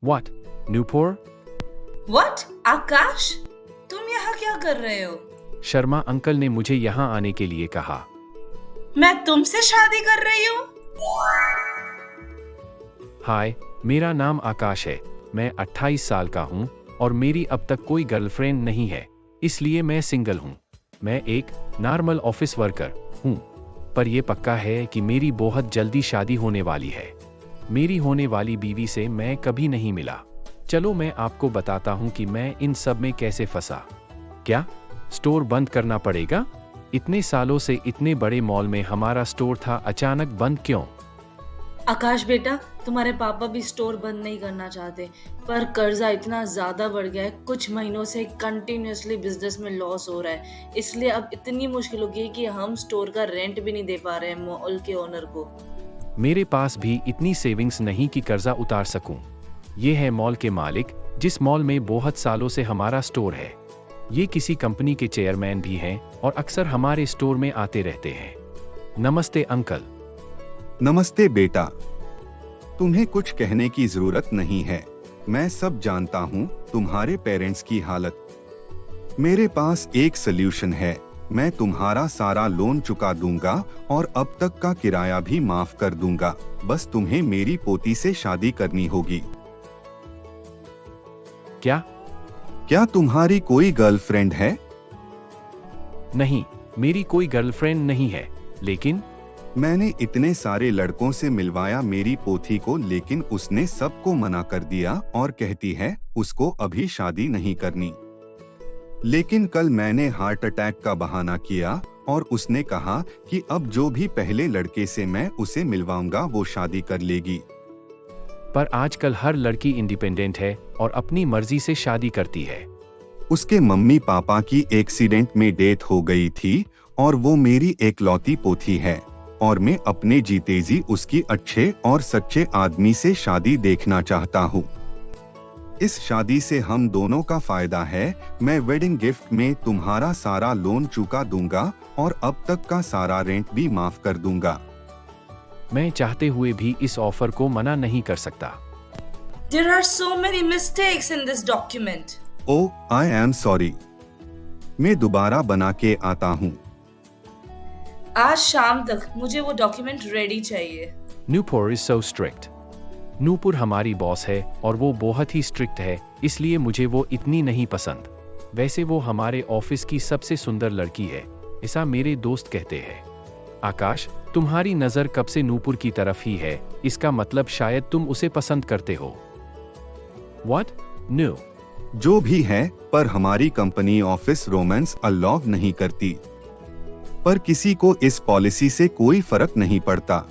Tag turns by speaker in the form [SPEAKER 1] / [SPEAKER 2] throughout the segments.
[SPEAKER 1] What? Newport?
[SPEAKER 2] What? आकाश, तुम यहाँ क्या कर रहे हो?
[SPEAKER 1] शर्मा अंकल ने मुझे यहाँ आने के लिए कहा।
[SPEAKER 2] मैं तुमसे शादी कर रही हूँ?
[SPEAKER 1] हाय, मेरा नाम आकाश है। मैं 28 साल का हूँ और मेरी अब तक कोई गर्लफ्रेंड नहीं है, इसलिए मैं सिंगल हूँ। मैं एक नॉर्मल ऑफिस वर्कर हूँ, पर यह पक्का है कि मेरी बहुत जल्दी शादी होने वाली है। मेरी होने वाली बीवी से मैं कभी नहीं मिला। चलो मैं आपको बताता हूँ कि मैं इन सब में कैसे फंसा। क्या स्टोर बंद करना पड़ेगा? इतने सालों से इतने बड़े मॉल में हमारा स्टोर था, अचानक बंद क्यों?
[SPEAKER 2] आकाश बेटा, तुम्हारे पापा भी स्टोर बंद नहीं करना चाहते, पर कर्जा इतना ज्यादा बढ़ गया है, कुछ महीनों से कंटिन्यूअसली बिजनेस में लॉस हो रहा है, इसलिए अब इतनी मुश्किल हो गई है कि हम स्टोर का रेंट भी नहीं दे पा रहे हैं मॉल के ओनर को।
[SPEAKER 1] मेरे पास भी इतनी सेविंग्स नहीं कि कर्जा उतार सकूं। ये है मॉल के मालिक, जिस मॉल में बहुत सालों से हमारा स्टोर है। ये किसी कंपनी के चेयरमैन भी हैं और अक्सर हमारे स्टोर में आते रहते हैं। नमस्ते अंकल।
[SPEAKER 3] नमस्ते बेटा, तुम्हें कुछ कहने की जरूरत नहीं है। मैं सब जानता हूँ तुम्हारे पेरेंट्स की हालत। मेरे पास एक सल्यूशन है। मैं तुम्हारा सारा लोन चुका दूंगा और अब तक का किराया भी माफ कर दूंगा। बस तुम्हें मेरी पोती से शादी करनी होगी। क्या तुम्हारी कोई गर्लफ्रेंड है?
[SPEAKER 1] नहीं, मेरी कोई गर्लफ्रेंड नहीं है, लेकिन
[SPEAKER 3] मैंने इतने सारे लड़कों से मिलवाया मेरी पोती को, लेकिन उसने सबको मना कर दिया और कहती है उसको अभी शादी नहीं करनी। लेकिन कल मैंने हार्ट अटैक का बहाना किया और उसने कहा कि अब जो भी पहले लड़के से मैं उसे मिलवाऊंगा वो शादी कर लेगी।
[SPEAKER 1] पर आजकल हर लड़की इंडिपेंडेंट है और अपनी मर्जी से शादी करती है।
[SPEAKER 3] उसके मम्मी पापा की एक्सीडेंट में डेथ हो गई थी और वो मेरी एकलौती पोती है और मैं अपने जीते जी उसकी अच्छे और सच्चे आदमी से शादी देखना चाहता हूँ। इस शादी से हम दोनों का फायदा है। मैं वेडिंग गिफ्ट में तुम्हारा सारा लोन चुका दूंगा और अब तक का सारा रेंट भी माफ कर दूंगा।
[SPEAKER 1] मैं चाहते हुए भी इस ऑफर को मना नहीं कर सकता।
[SPEAKER 2] There are so many mistakes in this document.
[SPEAKER 3] Oh, I am sorry. मैं दोबारा बना के आता हूँ।
[SPEAKER 2] आज शाम तक मुझे वो डॉक्यूमेंट रेडी चाहिए।
[SPEAKER 1] Nupur is so strict. Nupur हमारी बॉस है और वो बहुत ही स्ट्रिक्ट है, इसलिए मुझे वो इतनी नहीं पसंद। वैसे वो हमारे ऑफिस की सबसे सुंदर लड़की है, ऐसा मेरे दोस्त कहते हैं। आकाश, तुम्हारी नजर कब से नूपुर की तरफ ही है, इसका मतलब शायद तुम उसे पसंद करते हो। What? No.
[SPEAKER 3] जो भी है, पर हमारी कंपनी ऑफिस रोमांस अलाउ नहीं करती। पर किसी को इस पॉलिसी से कोई फर्क नहीं पड़ता।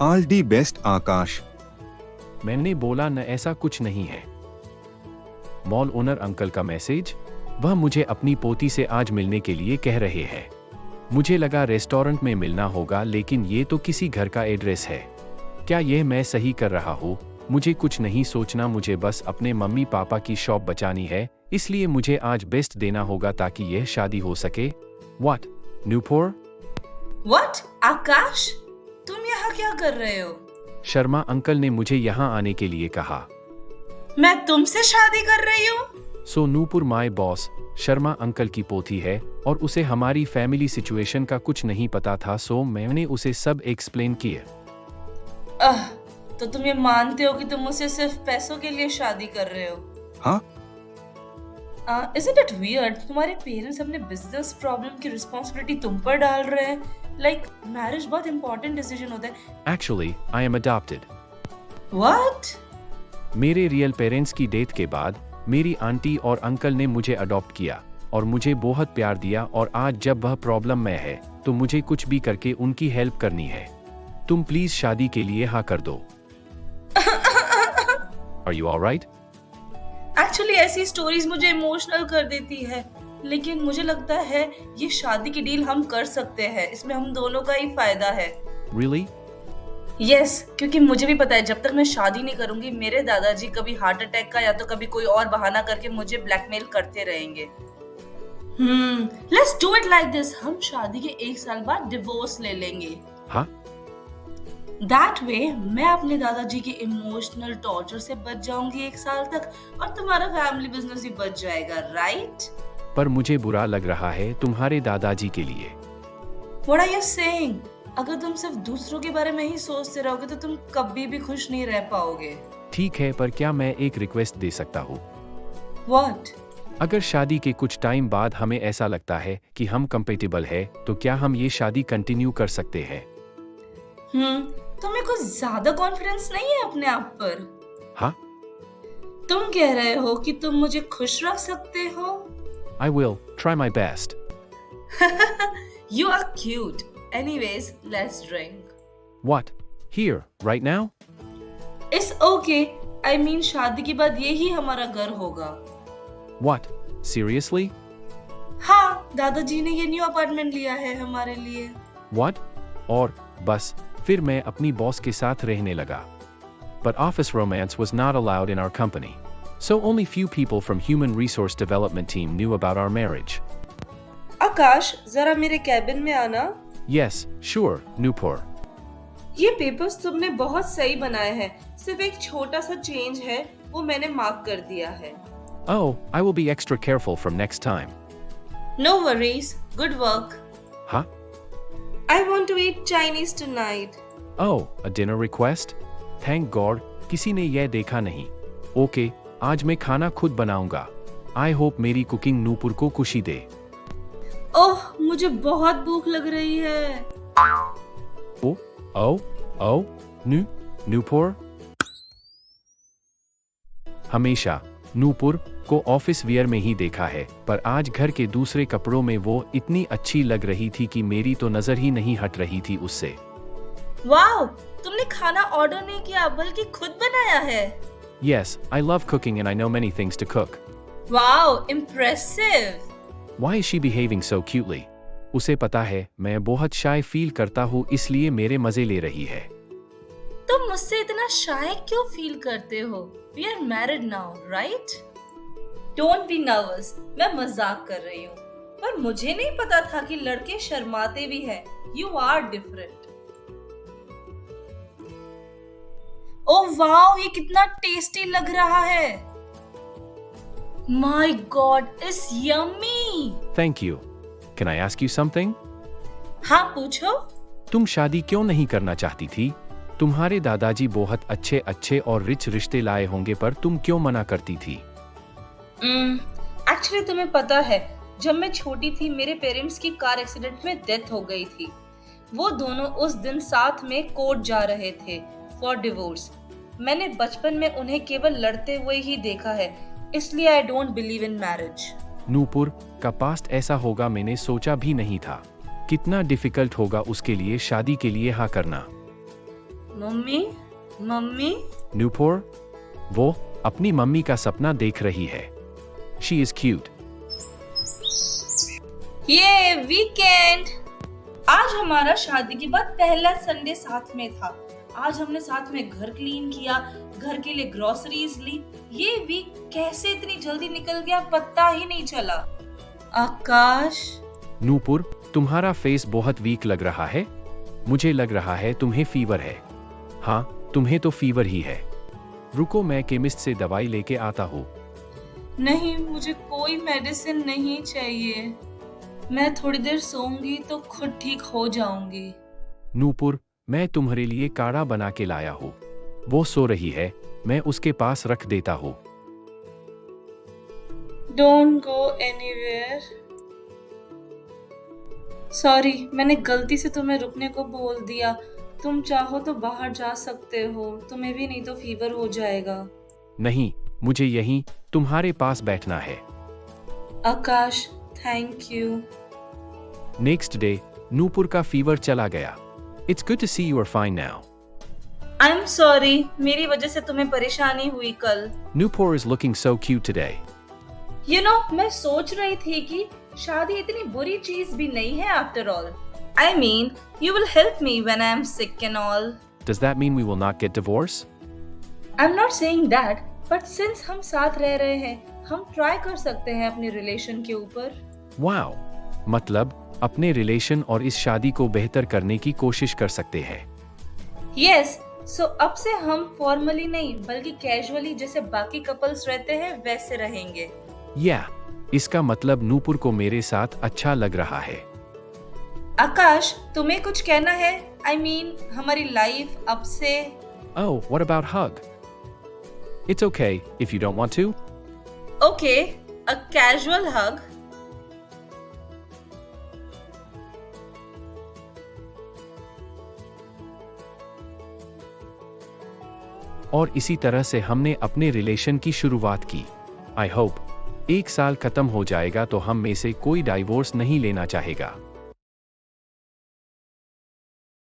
[SPEAKER 3] ऑल दी बेस्ट आकाश।
[SPEAKER 1] मैंने बोला न, ऐसा कुछ नहीं है। मॉल ओनर अंकल का मैसेज, वह मुझे अपनी पोती से आज मिलने के लिए कह रहे हैं। मुझे लगा रेस्टोरेंट में मिलना होगा, लेकिन ये तो किसी घर का एड्रेस है। क्या यह मैं सही कर रहा हूँ? मुझे कुछ नहीं सोचना, मुझे बस अपने मम्मी पापा की शॉप बचानी है, इसलिए मुझे आज बेस्ट देना होगा ताकि यह शादी हो सके। What? Newport?
[SPEAKER 2] What? आकाश, तुम यहाँ क्या कर रहे हो?
[SPEAKER 1] शर्मा अंकल ने मुझे यहाँ आने के लिए कहा।
[SPEAKER 2] मैं तुमसे शादी कर रही हूँ?
[SPEAKER 1] So Nupur my boss Sharma uncle की पोती है और उसे हमारी फैमिली सिचुएशन का कुछ नहीं पता था, सो मैंने उसे सब एक्सप्लेन किया।
[SPEAKER 2] तो तुम ये मानते हो कि तुम मुझसे सिर्फ पैसों के लिए शादी कर रहे हो?
[SPEAKER 3] हाँ।
[SPEAKER 2] Isn't it weird? तुम्हारे पेरेंट्स अपने बिजनेस प्रॉब्लम की रिस्पॉन्सिबिलिटी तुम पर डाल रहे हैं। Like, मैरिज बहुत इंपॉर्टेंट डिसीजन होता है।
[SPEAKER 1] Actually, I am adopted.
[SPEAKER 2] What?
[SPEAKER 1] मेरे रियल पेरेंट्स की डेथ के बाद मेरी आंटी और अंकल ने मुझे अडॉप्ट किया और मुझे बहुत प्यार दिया, और आज जब वह प्रॉब्लम में है तो मुझे कुछ भी करके उनकी हेल्प करनी है। तुम प्लीज शादी के लिए हाँ कर दो। Are you alright?
[SPEAKER 2] एक्चुअली ऐसी स्टोरीज मुझे इमोशनल कर देती है, लेकिन मुझे लगता है ये शादी की डील हम कर सकते हैं, इसमें हम दोनों का ही फायदा है।
[SPEAKER 1] Really?
[SPEAKER 2] Yes, क्योंकि मुझे भी पता है जब तक मैं शादी नहीं करूंगी मेरे दादाजी कभी हार्ट अटैक का या तो कभी कोई और बहाना करके मुझे ब्लैकमेल करते रहेंगे। Let's do it like this. हम शादी के 1 साल बाद डिवोर्स ले लेंगे।
[SPEAKER 1] हाँ?
[SPEAKER 2] दैट वे मैं अपने दादाजी के इमोशनल टॉर्चर से बच जाऊंगी 1 साल तक और तुम्हारा फैमिली बिजनेस भी बच जाएगा, राइट?
[SPEAKER 1] पर मुझे बुरा लग रहा है तुम्हारे दादाजी के लिए।
[SPEAKER 2] What are you saying? अगर तुम सिर्फ दूसरों के बारे में ही सोचते रहोगे तो तुम कभी भी खुश नहीं रह पाओगे।
[SPEAKER 1] ठीक है, पर क्या मैं एक रिक्वेस्ट दे सकता हूँ?
[SPEAKER 2] What?
[SPEAKER 1] अगर शादी के कुछ टाइम बाद हमें ऐसा लगता है कि हम कंपेटेबल है, तो क्या हम ये शादी कंटिन्यू कर सकते हैं?
[SPEAKER 2] तुम्हें कुछ ज्यादा कॉन्फिडेंस नहीं है अपने आप पर?
[SPEAKER 1] हाँ?
[SPEAKER 2] तुम कह रहे हो कि तुम मुझे खुश रख सकते हो?
[SPEAKER 1] I will try my best.
[SPEAKER 2] You are cute. Anyways, let's drink.
[SPEAKER 1] What? Here, right now?
[SPEAKER 2] It's okay. I mean, शादी के बाद यही हमारा घर होगा।
[SPEAKER 1] What? Seriously?
[SPEAKER 2] हाँ, दादाजी ने ये न्यू अपार्टमेंट लिया है हमारे लिए।
[SPEAKER 1] What? और बस फिर मैं अपनी बॉस के साथ रहने लगा। But office romance was not allowed in our company. So only few people from human resource development team knew about our marriage.
[SPEAKER 2] आकाश, जरा मेरे कैबिन में आना।
[SPEAKER 1] Yes, sure, Nupur.
[SPEAKER 2] ये पेपर्स तुमने बहुत सही बनाए हैं, सिर्फ एक छोटा सा चेंज है, वो मैंने मार्क कर दिया है।
[SPEAKER 1] Oh, I will be extra careful from next time.
[SPEAKER 2] No worries, good work.
[SPEAKER 1] Huh?
[SPEAKER 2] I want to eat Chinese tonight.
[SPEAKER 1] Oh, a dinner request? Thank God, किसी ने यह देखा नहीं। Okay, आज मैं खाना खुद बनाऊंगा। I hope मेरी कुकिंग नूपुर को खुशी दे।
[SPEAKER 2] ओह, मुझे बहुत भूख लग रही है।
[SPEAKER 1] Oh, नूपुर। हमेशा नूपुर को ऑफिस वियर में ही देखा है, पर आज घर के दूसरे कपड़ों में वो इतनी अच्छी लग रही थी कि मेरी तो नजर ही नहीं हट रही थी उससे।
[SPEAKER 2] वाओ, तुमने खाना ऑर्डर नहीं किया बल्कि खुद बनाया है।
[SPEAKER 1] Yes, I love cooking and I know many things to cook.
[SPEAKER 2] Wow, impressive.
[SPEAKER 1] Why is she behaving so cutely? उसे पता है मैं बहुत शाय फील करता हूँ, इसलिए मेरे मजे ले रही है।
[SPEAKER 2] तुम मुझसे इतना शाय क्यों फील करते हो? We are married now, right? Don't be nervous. मैं मजाक कर रही हूँ, पर मुझे नहीं पता था कि लड़के शर्माते भी हैं। You are different. Oh wow, ये कितना टेस्टी लग रहा है। My God, it's yummy.
[SPEAKER 1] Thank you. Can I ask you something?
[SPEAKER 2] हाँ, पूछो।
[SPEAKER 1] तुम शादी क्यों नहीं करना चाहती थी? तुम्हारे दादाजी बहुत अच्छे और रिच रिश्ते लाए होंगे, पर तुम क्यों मना करती थी?
[SPEAKER 2] एक्चुअली तुम्हें पता है, जब मैं छोटी थी मेरे पेरेंट्स की कार एक्सीडेंट में डेथ हो गई थी। वो दोनों उस दिन साथ में कोर्ट जा रहे थे फॉर डिवोर्स। मैंने बचपन में उन्हें केवल लड़ते हुए ही देखा है, इसलिए I don't believe in marriage.
[SPEAKER 1] Nupur का पास्ट ऐसा होगा मैंने सोचा भी नहीं था। कितना डिफिकल्ट होगा उसके लिए शादी के लिए हाँ करना।
[SPEAKER 2] मम्मी?
[SPEAKER 1] नूपुर, वो अपनी मम्मी का सपना देख रही है। She is cute.
[SPEAKER 2] ये वीकेंड। आज हमारा शादी के बाद पहला संडे साथ में था। आज हमने साथ में घर क्लीन किया, घर के लिए ग्रोसरीज ली। ये वीक कैसे इतनी जल्दी निकल गया पता ही नहीं चला। आकाश,
[SPEAKER 1] नूपुर, तुम्हारा फेस बहुत वीक लग रहा है। मुझे लग रहा है तुम्हें फीवर है। हाँ, तुम्हें तो फीवर ही है। रुको, मैं केमिस्ट से दवाई लेके आता हूँ।
[SPEAKER 2] नहीं, मुझे कोई मेडिसिन नहीं चाहिए। मैं थोड़ी देर सोऊंगी तो खुद ठीक हो जाऊंगी।
[SPEAKER 1] नूपुर, मैं तुम्हारे लिए काढ़ा बना के लाया हूँ। वो सो रही है, मैं उसके पास रख देता हूँ।
[SPEAKER 2] Don't go anywhere. सॉरी, मैंने गलती से तुम्हें रुकने को बोल दिया। तुम चाहो तो बाहर जा सकते हो, तुम्हें भी नहीं तो फीवर हो जाएगा।
[SPEAKER 1] नहीं, मुझे यहीं तुम्हारे पास बैठना है।
[SPEAKER 2] Akash, thank you.
[SPEAKER 1] Next day, Nupur का फीवर चला गया। It's good to see you are fine now.
[SPEAKER 2] I am sorry, मेरी वजह से तुम्हें परेशानी हुई कल।
[SPEAKER 1] Nupur is looking so cute today.
[SPEAKER 2] You know, मैं सोच रही थी कि शादी इतनी बुरी चीज भी नहीं है after all. I mean, you will help me when I am sick and all.
[SPEAKER 1] Does that mean we will not get divorced?
[SPEAKER 2] I'm not saying that, but since हम साथ रह रहे हैं, हम ट्राई कर सकते हैं अपने रिलेशन के ऊपर।
[SPEAKER 1] Wow! मतलब अपने रिलेशन और इस शादी को बेहतर करने की कोशिश कर सकते हैं।
[SPEAKER 2] यस, सो अब से हम फॉर्मली नहीं बल्कि कैजुअली जैसे बाकी कपल्स रहते हैं वैसे रहेंगे।
[SPEAKER 1] या इसका मतलब नूपुर को मेरे साथ अच्छा लग रहा है।
[SPEAKER 2] आकाश, तुम्हें कुछ कहना है? आई मीन हमारी लाइफ अब से।
[SPEAKER 1] Oh, what about hug? It's okay if you don't want to.
[SPEAKER 2] Okay, a casual hug.
[SPEAKER 1] और इसी तरह से हमने अपने रिलेशन की शुरुआत की। आई होप 1 साल खत्म हो जाएगा तो हम में से कोई डाइवोर्स नहीं लेना चाहेगा।